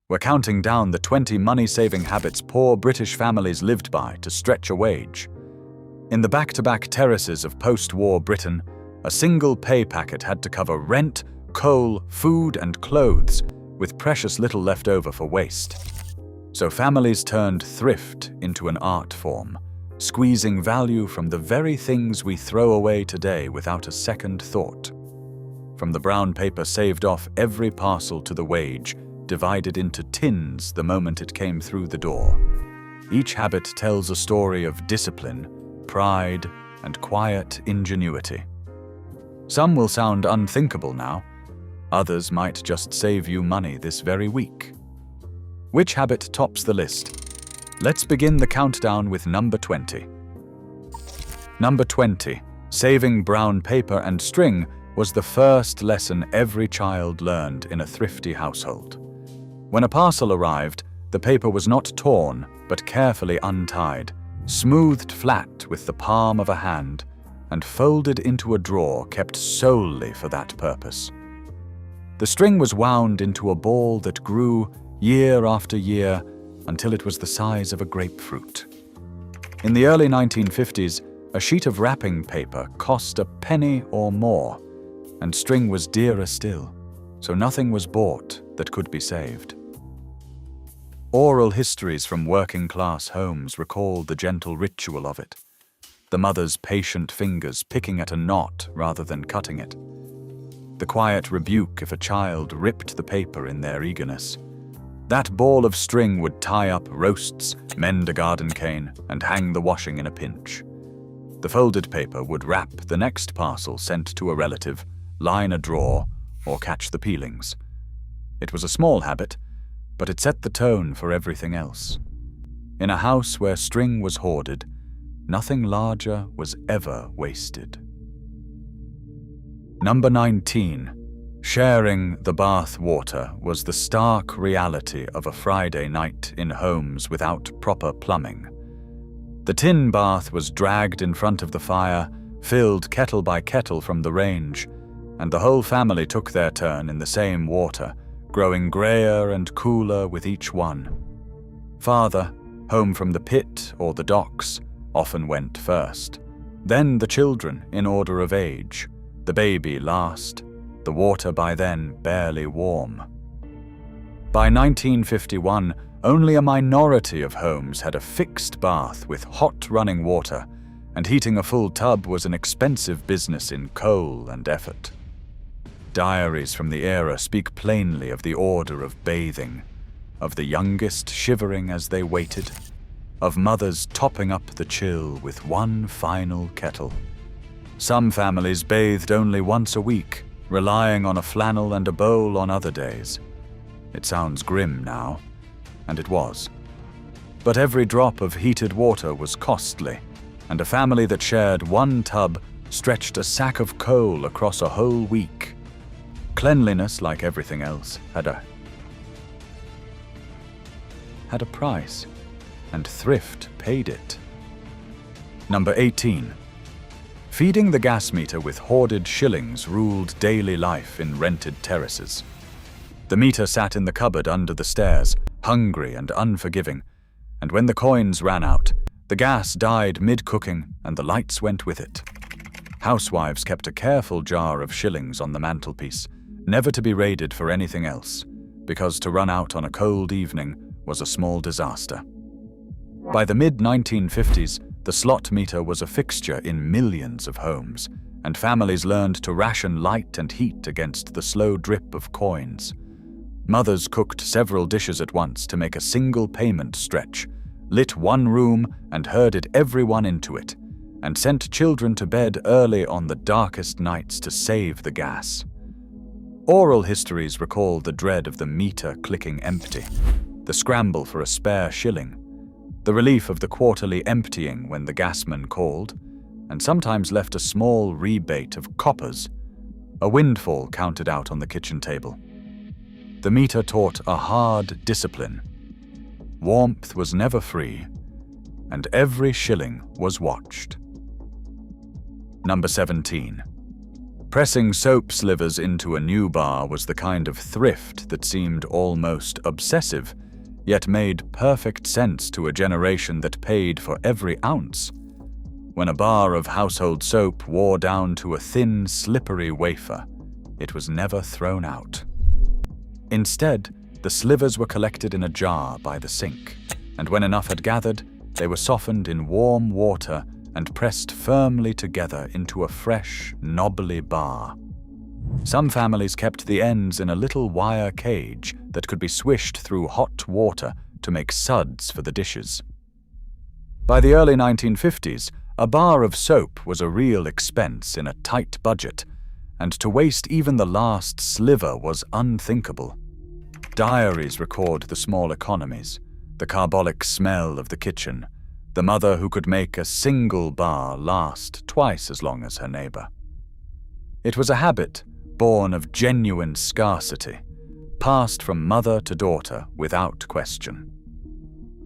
We're counting down the 20 money-saving habits poor British families lived by to stretch a wage. In the back-to-back terraces of post-war Britain, a single pay packet had to cover rent, coal, food, and clothes, with precious little left over for waste. So families turned thrift into an art form, squeezing value from the very things we throw away today without a second thought. From the brown paper saved off every parcel to the wage, divided into tins the moment it came through the door. Each habit tells a story of discipline, pride, and quiet ingenuity. Some will sound unthinkable now. Others might just save you money this very week. Which habit tops the list? Let's begin the countdown with number 20. Number 20. Saving brown paper and string was the first lesson every child learned in a thrifty household. When a parcel arrived, the paper was not torn, but carefully untied, smoothed flat with the palm of a hand, and folded into a drawer kept solely for that purpose. The string was wound into a ball that grew year after year until it was the size of a grapefruit. In the early 1950s, a sheet of wrapping paper cost a penny or more, and string was dearer still, so nothing was bought that could be saved. Oral histories from working-class homes recall the gentle ritual of it, the mother's patient fingers picking at a knot rather than cutting it, the quiet rebuke if a child ripped the paper in their eagerness. That ball of string would tie up roasts, mend a garden cane, and hang the washing in a pinch. The folded paper would wrap the next parcel sent to a relative, line a drawer, or catch the peelings. It was a small habit, but it set the tone for everything else. In a house where string was hoarded, nothing larger was ever wasted. Number 19. Sharing the bath water was the stark reality of a Friday night in homes without proper plumbing. The tin bath was dragged in front of the fire, filled kettle by kettle from the range, and the whole family took their turn in the same water, growing greyer and cooler with each one. Father, home from the pit or the docks, often went first. Then the children in order of age, the baby last, the water by then barely warm. By 1951, only a minority of homes had a fixed bath with hot running water, and heating a full tub was an expensive business in coal and effort. Diaries from the era speak plainly of the order of bathing, of the youngest shivering as they waited, of mothers topping up the chill with one final kettle. Some families bathed only once a week, relying on a flannel and a bowl on other days. It sounds grim now, and it was. But every drop of heated water was costly, and a family that shared one tub stretched a sack of coal across a whole week. Cleanliness, like everything else, had a price, and thrift paid it. Number 18. Feeding the gas meter with hoarded shillings ruled daily life in rented terraces. The meter sat in the cupboard under the stairs, hungry and unforgiving, and when the coins ran out, the gas died mid-cooking and the lights went with it. Housewives kept a careful jar of shillings on the mantelpiece, never to be raided for anything else, because to run out on a cold evening was a small disaster. By the mid-1950s, the slot meter was a fixture in millions of homes, and families learned to ration light and heat against the slow drip of coins. Mothers cooked several dishes at once to make a single payment stretch, lit one room and herded everyone into it, and sent children to bed early on the darkest nights to save the gas. Oral histories recall the dread of the meter clicking empty, the scramble for a spare shilling, the relief of the quarterly emptying when the gasman called, and sometimes left a small rebate of coppers, a windfall counted out on the kitchen table. The meter taught a hard discipline. Warmth was never free, and every shilling was watched. Number 17. Pressing soap slivers into a new bar was the kind of thrift that seemed almost obsessive, yet made perfect sense to a generation that paid for every ounce. When a bar of household soap wore down to a thin, slippery wafer, it was never thrown out. Instead, the slivers were collected in a jar by the sink, and when enough had gathered, they were softened in warm water and pressed firmly together into a fresh, knobbly bar. Some families kept the ends in a little wire cage that could be swished through hot water to make suds for the dishes. By the early 1950s, a bar of soap was a real expense in a tight budget, and to waste even the last sliver was unthinkable. Diaries record the small economies, the carbolic smell of the kitchen, the mother who could make a single bar last twice as long as her neighbor. It was a habit born of genuine scarcity, passed from mother to daughter without question.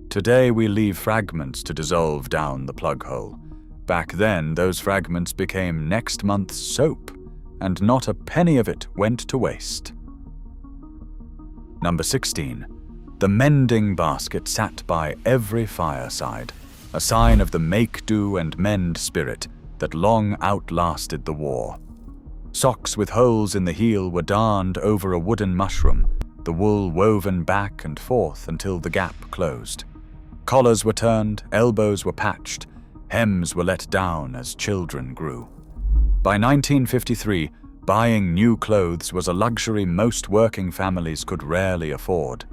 Today we leave fragments to dissolve down the plug hole. Back then, those fragments became next month's soap, and not a penny of it went to waste. Number 16. The mending basket sat by every fireside, a sign of the make-do and mend spirit that long outlasted the war. Socks with holes in the heel were darned over a wooden mushroom, the wool woven back and forth until the gap closed. Collars were turned, elbows were patched, hems were let down as children grew. By 1953, buying new clothes was a luxury most working families could rarely afford,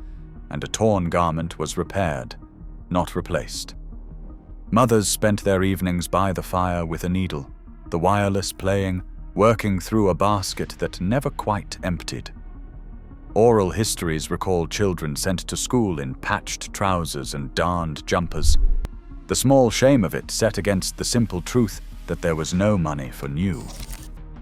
and a torn garment was repaired, not replaced. Mothers spent their evenings by the fire with a needle, the wireless playing, working through a basket that never quite emptied. Oral histories recall children sent to school in patched trousers and darned jumpers, the small shame of it set against the simple truth that there was no money for new.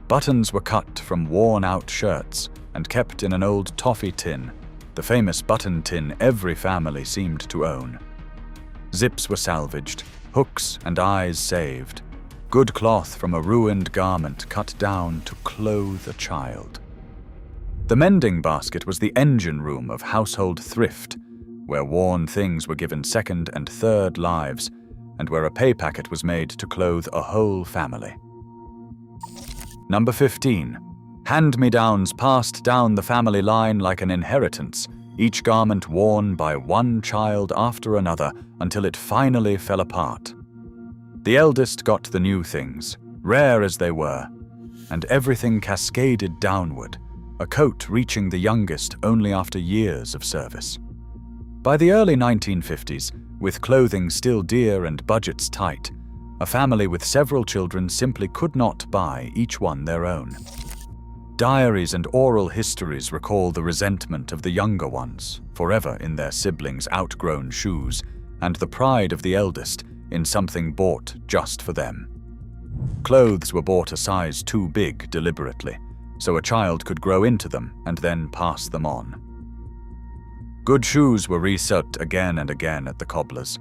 Buttons were cut from worn-out shirts and kept in an old toffee tin, the famous button tin every family seemed to own. Zips were salvaged, hooks and eyes saved, good cloth from a ruined garment cut down to clothe a child. The mending basket was the engine room of household thrift, where worn things were given second and third lives, and where a pay packet was made to clothe a whole family. Number 15. Hand-me-downs passed down the family line like an inheritance, each garment worn by one child after another until it finally fell apart. The eldest got the new things, rare as they were, and everything cascaded downward, a coat reaching the youngest only after years of service. By the early 1950s, with clothing still dear and budgets tight, a family with several children simply could not buy each one their own. Diaries and oral histories recall the resentment of the younger ones, forever in their siblings' outgrown shoes, and the pride of the eldest in something bought just for them. Clothes were bought a size too big deliberately, so a child could grow into them and then pass them on. Good shoes were resewed again and again at the cobbler's.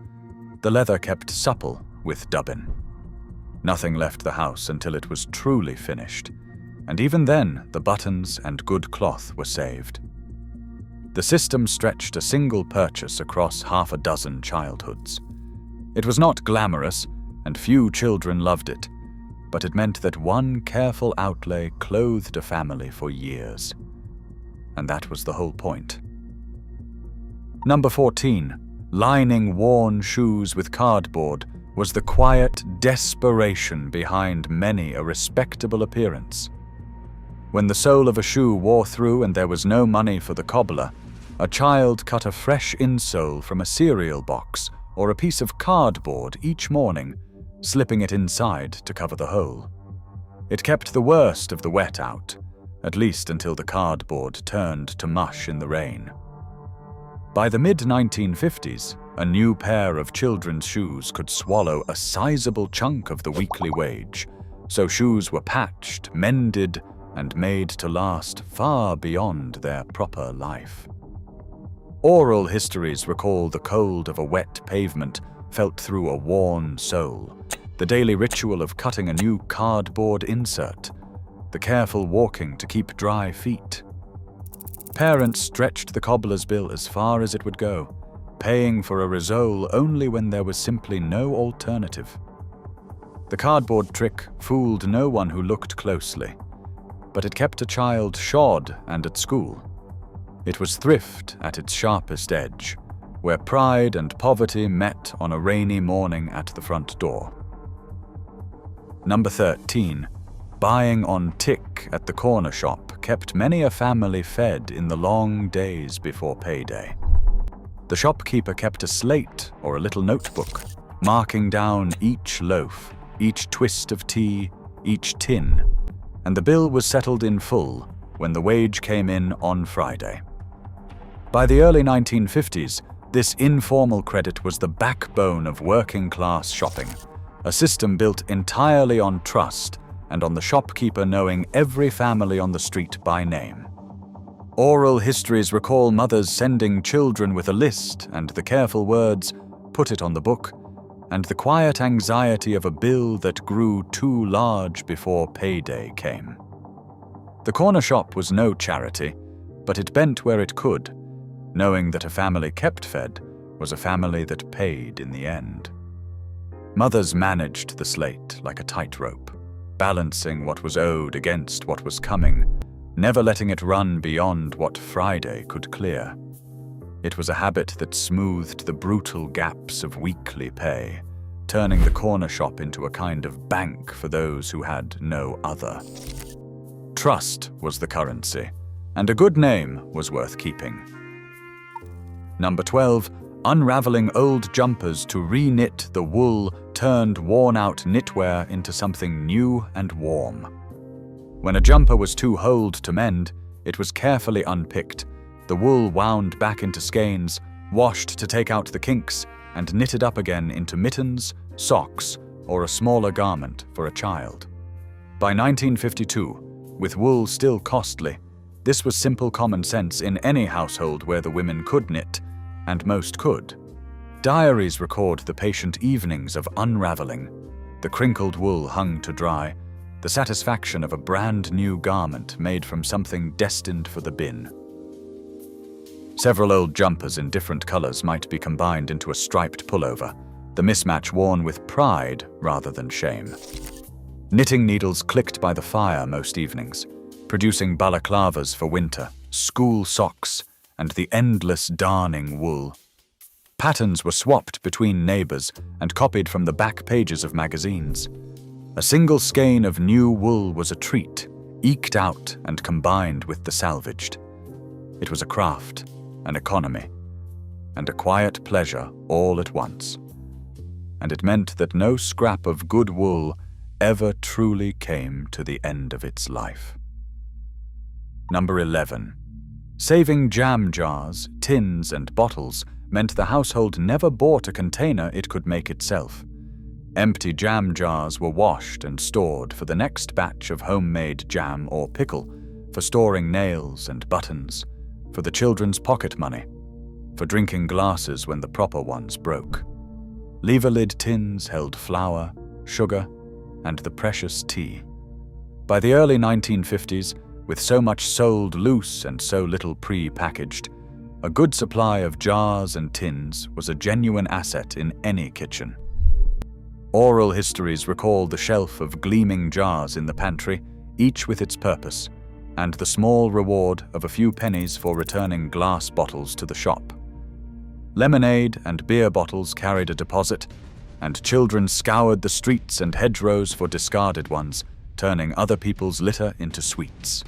The leather kept supple with dubbin. Nothing left the house until it was truly finished, and even then the buttons and good cloth were saved. The system stretched a single purchase across half a dozen childhoods. It was not glamorous, and few children loved it, but it meant that one careful outlay clothed a family for years. And that was the whole point. Number 14. Lining worn shoes with cardboard was the quiet desperation behind many a respectable appearance. When the sole of a shoe wore through and there was no money for the cobbler, a child cut a fresh insole from a cereal box or a piece of cardboard each morning, slipping it inside to cover the hole. It kept the worst of the wet out, at least until the cardboard turned to mush in the rain. By the mid-1950s, a new pair of children's shoes could swallow a sizable chunk of the weekly wage, so shoes were patched, mended, and made to last far beyond their proper life. Oral histories recall the cold of a wet pavement felt through a worn sole, the daily ritual of cutting a new cardboard insert, the careful walking to keep dry feet. Parents stretched the cobbler's bill as far as it would go, paying for a risole only when there was simply no alternative. The cardboard trick fooled no one who looked closely, but it kept a child shod and at school. It was thrift at its sharpest edge, where pride and poverty met on a rainy morning at the front door. Number 13. Buying on tick at the corner shop kept many a family fed in the long days before payday. The shopkeeper kept a slate or a little notebook, marking down each loaf, each twist of tea, each tin, and the bill was settled in full when the wage came in on Friday. By the early 1950s, this informal credit was the backbone of working-class shopping, a system built entirely on trust and on the shopkeeper knowing every family on the street by name. Oral histories recall mothers sending children with a list and the careful words, "Put it on the book," and the quiet anxiety of a bill that grew too large before payday came. The corner shop was no charity, but it bent where it could, knowing that a family kept fed was a family that paid in the end. Mothers managed the slate like a tightrope, balancing what was owed against what was coming, never letting it run beyond what Friday could clear. It was a habit that smoothed the brutal gaps of weekly pay, turning the corner shop into a kind of bank for those who had no other. Trust was the currency, and a good name was worth keeping. Number 12. Unraveling old jumpers to re-knit the wool turned worn-out knitwear into something new and warm. When a jumper was too old to mend, it was carefully unpicked, the wool wound back into skeins, washed to take out the kinks, and knitted up again into mittens, socks, or a smaller garment for a child. By 1952, with wool still costly, this was simple common sense in any household where the women could knit, and most could. Diaries record the patient evenings of unraveling, the crinkled wool hung to dry, the satisfaction of a brand new garment made from something destined for the bin. Several old jumpers in different colors might be combined into a striped pullover, the mismatch worn with pride rather than shame. Knitting needles clicked by the fire most evenings, producing balaclavas for winter, school socks, and the endless darning wool. Patterns were swapped between neighbors and copied from the back pages of magazines. A single skein of new wool was a treat, eked out and combined with the salvaged. It was a craft, an economy, and a quiet pleasure all at once. And it meant that no scrap of good wool ever truly came to the end of its life. Number 11. Saving jam jars, tins, and bottles meant the household never bought a container it could make itself. Empty jam jars were washed and stored for the next batch of homemade jam or pickle, for storing nails and buttons, for the children's pocket money, for drinking glasses when the proper ones broke. Lever-lid tins held flour, sugar, and the precious tea. By the early 1950s, with so much sold loose and so little pre-packaged, a good supply of jars and tins was a genuine asset in any kitchen. Oral histories recall the shelf of gleaming jars in the pantry, each with its purpose, and the small reward of a few pennies for returning glass bottles to the shop. Lemonade and beer bottles carried a deposit, and children scoured the streets and hedgerows for discarded ones, turning other people's litter into sweets.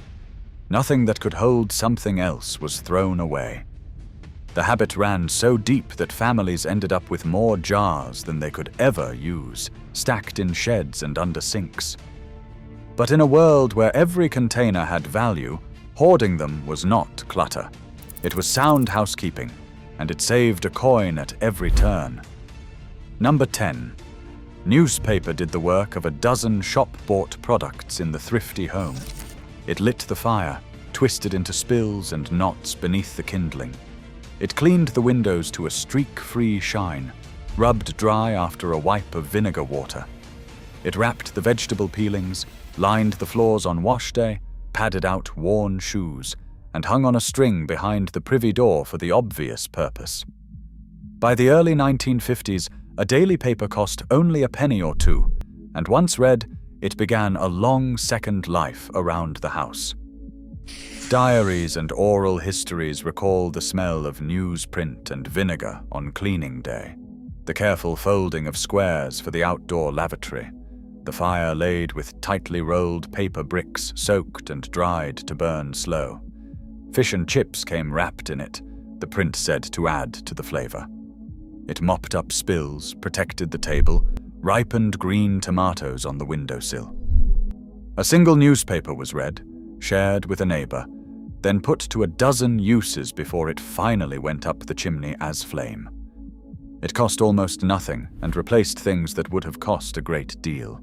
Nothing that could hold something else was thrown away. The habit ran so deep that families ended up with more jars than they could ever use, stacked in sheds and under sinks. But in a world where every container had value, hoarding them was not clutter. It was sound housekeeping, and it saved a coin at every turn. Number 10. Newspaper did the work of a dozen shop-bought products in the thrifty home. It lit the fire, twisted into spills and knots beneath the kindling. It cleaned the windows to a streak-free shine, rubbed dry after a wipe of vinegar water. It wrapped the vegetable peelings, lined the floors on wash day, padded out worn shoes, and hung on a string behind the privy door for the obvious purpose. By the early 1950s, a daily paper cost only a penny or two, and once read, it began a long second life around the house. Diaries and oral histories recall the smell of newsprint and vinegar on cleaning day, the careful folding of squares for the outdoor lavatory, the fire laid with tightly rolled paper bricks soaked and dried to burn slow. Fish and chips came wrapped in it, the print said to add to the flavor. It mopped up spills, protected the table, ripened green tomatoes on the windowsill. A single newspaper was read, shared with a neighbor, then put to a dozen uses before it finally went up the chimney as flame. It cost almost nothing and replaced things that would have cost a great deal.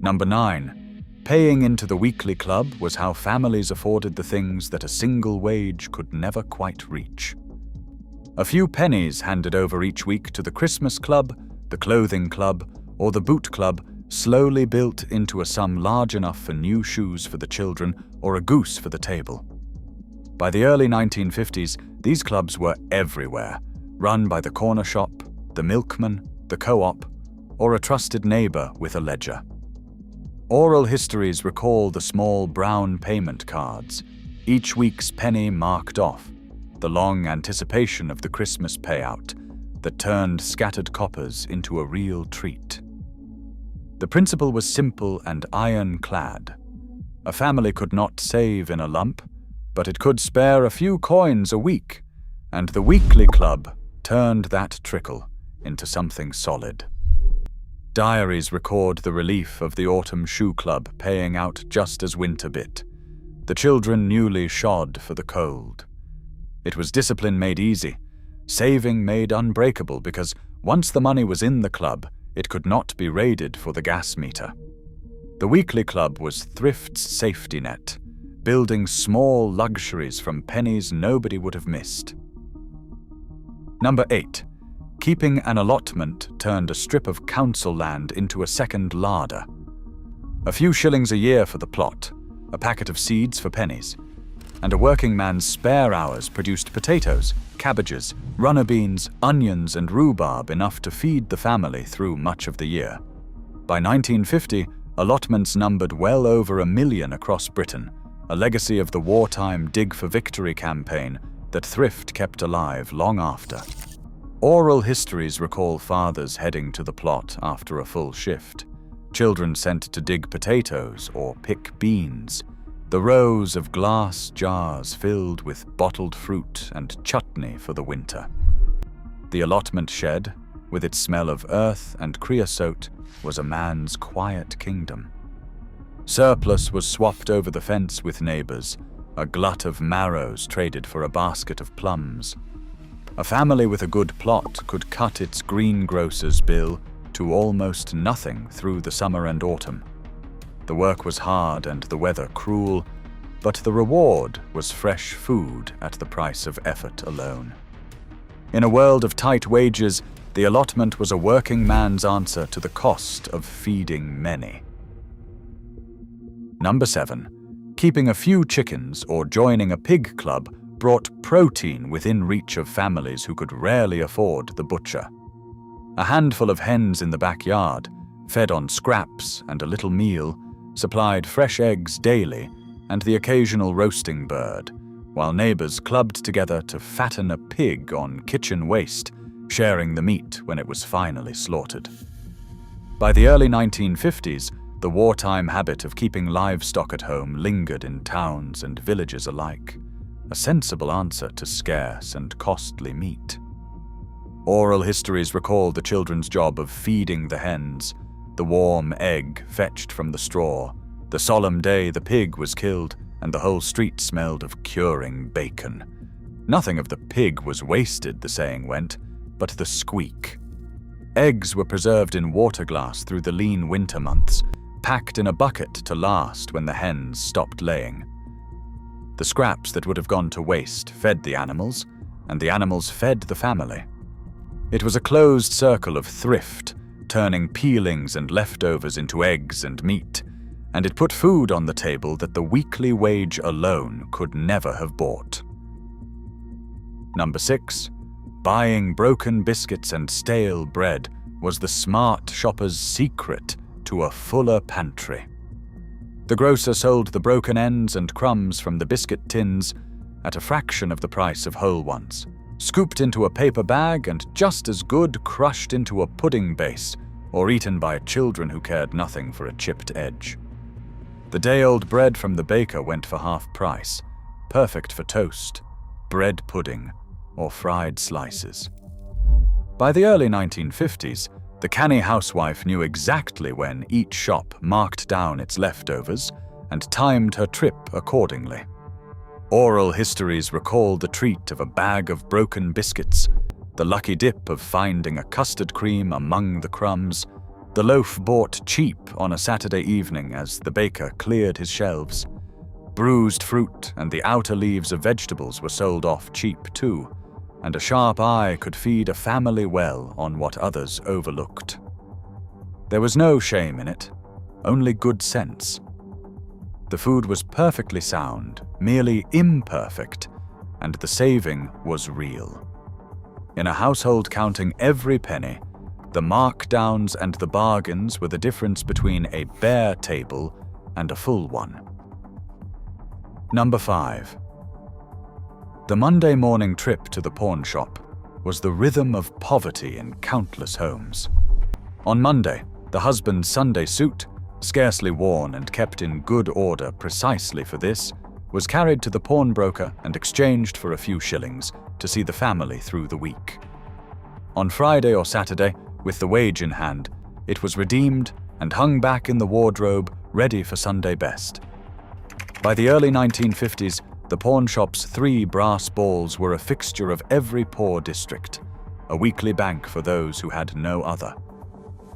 Number 9. Paying into the weekly club was how families afforded the things that a single wage could never quite reach. A few pennies handed over each week to the Christmas club, the clothing club, or the boot club slowly built into a sum large enough for new shoes for the children or a goose for the table. By the early 1950s, these clubs were everywhere, run by the corner shop, the milkman, the co-op, or a trusted neighbor with a ledger. Oral histories recall the small brown payment cards, each week's penny marked off, the long anticipation of the Christmas payout that turned scattered coppers into a real treat. The principle was simple and ironclad. A family could not save in a lump, but it could spare a few coins a week, and the weekly club turned that trickle into something solid. Diaries record the relief of the autumn shoe club paying out just as winter bit, the children newly shod for the cold. It was discipline made easy, saving made unbreakable, because once the money was in the club, it could not be raided for the gas meter. The weekly club was thrift's safety net, building small luxuries from pennies nobody would have missed. Number 8. Keeping an allotment turned a strip of council land into a second larder. A few shillings a year for the plot, a packet of seeds for pennies, and a working man's spare hours produced potatoes, cabbages, runner beans, onions, and rhubarb enough to feed the family through much of the year. By 1950, allotments numbered well over 1 million across Britain, a legacy of the wartime Dig for Victory campaign that thrift kept alive long after. Oral histories recall fathers heading to the plot after a full shift, children sent to dig potatoes or pick beans, the rows of glass jars filled with bottled fruit and chutney for the winter. The allotment shed, with its smell of earth and creosote, was a man's quiet kingdom. Surplus was swapped over the fence with neighbors, a glut of marrows traded for a basket of plums. A family with a good plot could cut its greengrocer's bill to almost nothing through the summer and autumn. The work was hard and the weather cruel, but the reward was fresh food at the price of effort alone. In a world of tight wages, the allotment was a working man's answer to the cost of feeding many. Number 7. Keeping a few chickens or joining a pig club brought protein within reach of families who could rarely afford the butcher. A handful of hens in the backyard, fed on scraps and a little meal, supplied fresh eggs daily and the occasional roasting bird, while neighbors clubbed together to fatten a pig on kitchen waste, sharing the meat when it was finally slaughtered. By the early 1950s, the wartime habit of keeping livestock at home lingered in towns and villages alike, a sensible answer to scarce and costly meat. Oral histories recall the children's job of feeding the hens, the warm egg fetched from the straw, the solemn day the pig was killed, and the whole street smelled of curing bacon. Nothing of the pig was wasted, the saying went, but the squeak. Eggs were preserved in water glass through the lean winter months, packed in a bucket to last when the hens stopped laying. The scraps that would have gone to waste fed the animals, and the animals fed the family. It was a closed circle of thrift, turning peelings and leftovers into eggs and meat, and it put food on the table that the weekly wage alone could never have bought. Number 6. Buying broken biscuits and stale bread was the smart shopper's secret to a fuller pantry. The grocer sold the broken ends and crumbs from the biscuit tins at a fraction of the price of whole ones, scooped into a paper bag and just as good crushed into a pudding base or eaten by children who cared nothing for a chipped edge. The day-old bread from the baker went for half price, perfect for toast, bread pudding, or fried slices. By the early 1950s, the canny housewife knew exactly when each shop marked down its leftovers and timed her trip accordingly. Oral histories recall the treat of a bag of broken biscuits, the lucky dip of finding a custard cream among the crumbs, the loaf bought cheap on a Saturday evening as the baker cleared his shelves. Bruised fruit and the outer leaves of vegetables were sold off cheap too, and a sharp eye could feed a family well on what others overlooked. There was no shame in it, only good sense. The food was perfectly sound, merely imperfect, and the saving was real. In a household counting every penny, the markdowns and the bargains were the difference between a bare table and a full one. Number 5. The Monday morning trip to the pawn shop was the rhythm of poverty in countless homes. On Monday, the husband's Sunday suit, scarcely worn and kept in good order precisely for this, was carried to the pawnbroker and exchanged for a few shillings to see the family through the week. On Friday or Saturday, with the wage in hand, it was redeemed and hung back in the wardrobe ready for Sunday best. By the early 1950s, the pawn shop's 3 brass balls were a fixture of every poor district, a weekly bank for those who had no other.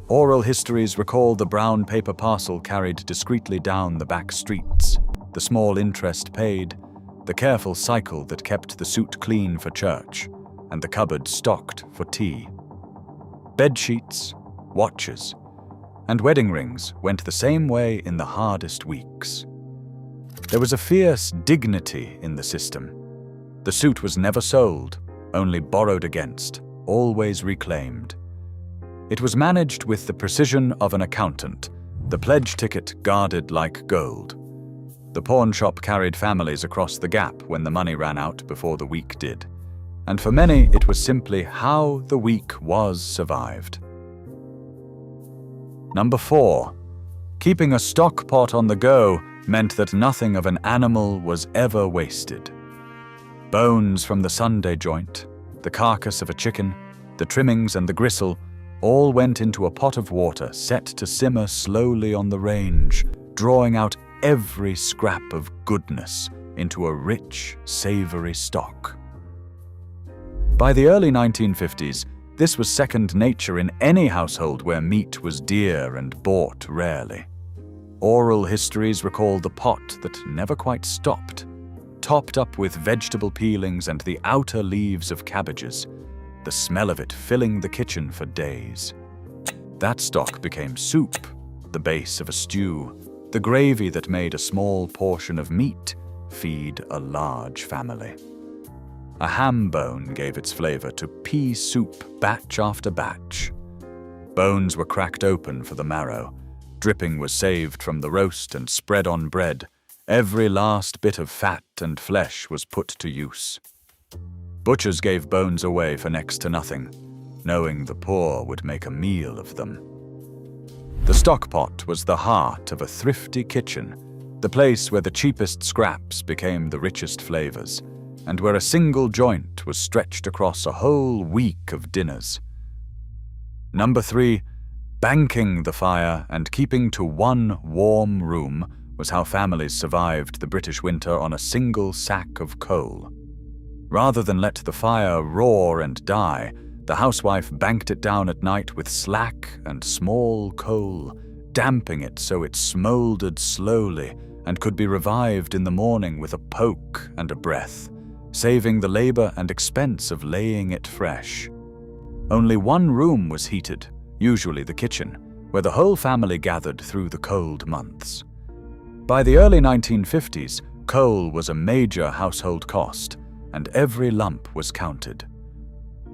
Oral histories recall the brown paper parcel carried discreetly down the back streets, the small interest paid, the careful cycle that kept the suit clean for church, and the cupboard stocked for tea. Bedsheets, watches, and wedding rings went the same way in the hardest weeks. There was a fierce dignity in the system. The suit was never sold, only borrowed against, always reclaimed. It was managed with the precision of an accountant, the pledge ticket guarded like gold. The pawn shop carried families across the gap when the money ran out before the week did, and for many it was simply how the week was survived. Number 4. Keeping a stock pot on the go meant that nothing of an animal was ever wasted. Bones from the Sunday joint, the carcass of a chicken, the trimmings and the gristle all went into a pot of water set to simmer slowly on the range, drawing out every scrap of goodness into a rich, savory stock. By the early 1950s, this was second nature in any household where meat was dear and bought rarely. Oral histories recall the pot that never quite stopped, topped up with vegetable peelings and the outer leaves of cabbages, the smell of it filling the kitchen for days. That stock became soup, the base of a stew, the gravy that made a small portion of meat feed a large family. A ham bone gave its flavor to pea soup batch after batch. Bones were cracked open for the marrow. Dripping was saved from the roast and spread on bread. Every last bit of fat and flesh was put to use. Butchers gave bones away for next to nothing, knowing the poor would make a meal of them. The stock pot was the heart of a thrifty kitchen, the place where the cheapest scraps became the richest flavors, and where a single joint was stretched across a whole week of dinners. Number 3. Banking the fire and keeping to one warm room was how families survived the British winter on a single sack of coal. Rather than let the fire roar and die, the housewife banked it down at night with slack and small coal, damping it so it smoldered slowly and could be revived in the morning with a poke and a breath, saving the labor and expense of laying it fresh. Only one room was heated, usually the kitchen, where the whole family gathered through the cold months. By the early 1950s, coal was a major household cost, and every lump was counted.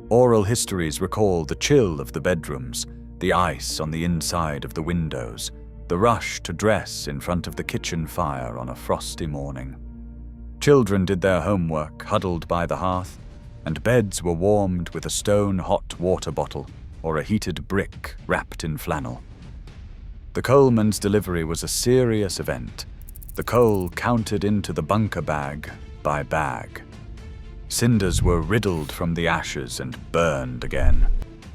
Oral histories recall the chill of the bedrooms, the ice on the inside of the windows, the rush to dress in front of the kitchen fire on a frosty morning. Children did their homework huddled by the hearth, and beds were warmed with a stone hot water bottle or a heated brick wrapped in flannel. The coalman's delivery was a serious event, the coal counted into the bunker bag by bag. Cinders were riddled from the ashes and burned again,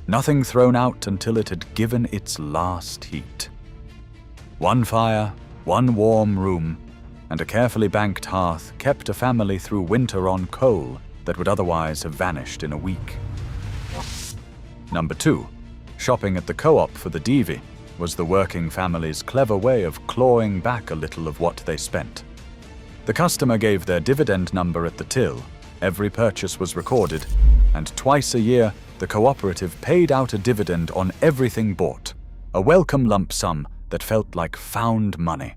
nothing thrown out until it had given its last heat. One fire, one warm room, and a carefully banked hearth kept a family through winter on coal that would otherwise have vanished in a week. Number 2. Shopping at the co-op for the divi was the working family's clever way of clawing back a little of what they spent. The customer gave their dividend number at the till, every purchase was recorded, and twice a year the cooperative paid out a dividend on everything bought, a welcome lump sum that felt like found money.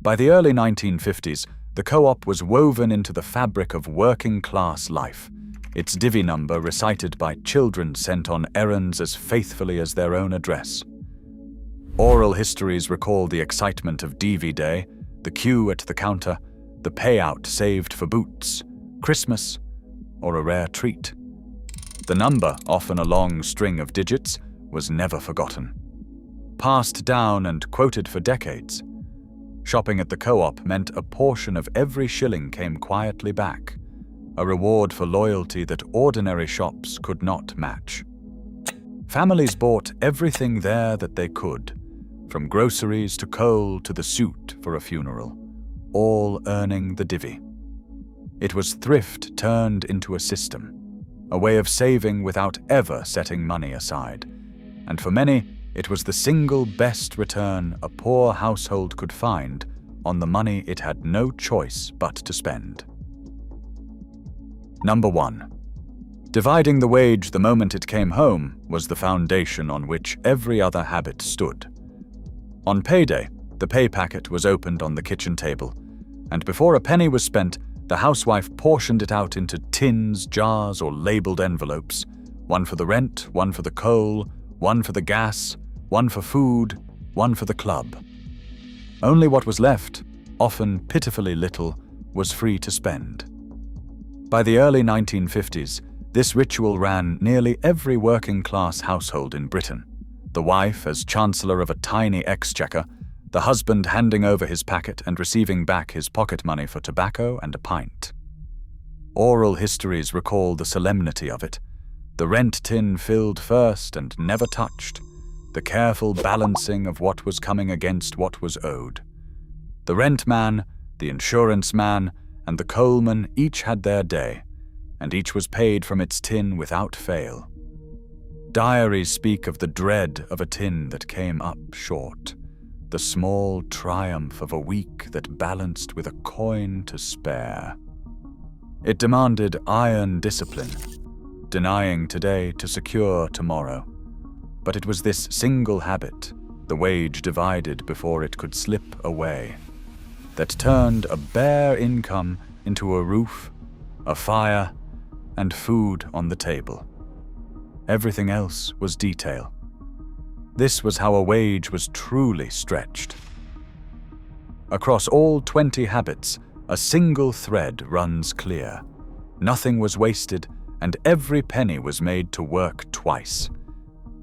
By the early 1950s, the co-op was woven into the fabric of working-class life, its divi number recited by children sent on errands as faithfully as their own address. Oral histories recall the excitement of divi day, the queue at the counter, the payout saved for boots, Christmas, or a rare treat. The number, often a long string of digits, was never forgotten. Passed down and quoted for decades. Shopping at the co-op meant a portion of every shilling came quietly back, a reward for loyalty that ordinary shops could not match. Families bought everything there that they could, from groceries to coal to the suit for a funeral, all earning the divi. It was thrift turned into a system, a way of saving without ever setting money aside, and for many, it was the single best return a poor household could find on the money it had no choice but to spend. Number 1. Dividing the wage the moment it came home was the foundation on which every other habit stood. On payday, the pay packet was opened on the kitchen table, and before a penny was spent, the housewife portioned it out into tins, jars, or labeled envelopes, one for the rent, one for the coal, one for the gas, one for food, one for the club. Only what was left, often pitifully little, was free to spend. By the early 1950s, this ritual ran nearly every working-class household in Britain, the wife as chancellor of a tiny exchequer, the husband handing over his packet and receiving back his pocket money for tobacco and a pint. Oral histories recall the solemnity of it, the rent tin filled first and never touched, the careful balancing of what was coming against what was owed. The rent man, the insurance man, and the coalman each had their day, and each was paid from its tin without fail. Diaries speak of the dread of a tin that came up short, the small triumph of a week that balanced with a coin to spare. It demanded iron discipline, denying today to secure tomorrow. But it was this single habit, the wage divided before it could slip away, that turned a bare income into a roof, a fire, and food on the table. Everything else was detail. This was how a wage was truly stretched. Across all 20 habits, a single thread runs clear. Nothing was wasted, and every penny was made to work twice.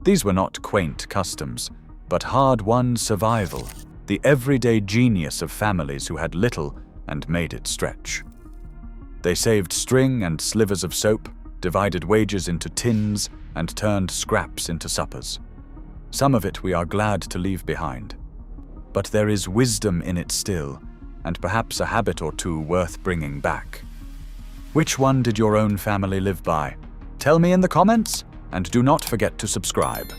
These were not quaint customs, but hard-won survival, the everyday genius of families who had little and made it stretch. They saved string and slivers of soap, divided wages into tins, and turned scraps into suppers. Some of it we are glad to leave behind. But there is wisdom in it still, and perhaps a habit or two worth bringing back. Which one did your own family live by? Tell me in the comments, and do not forget to subscribe.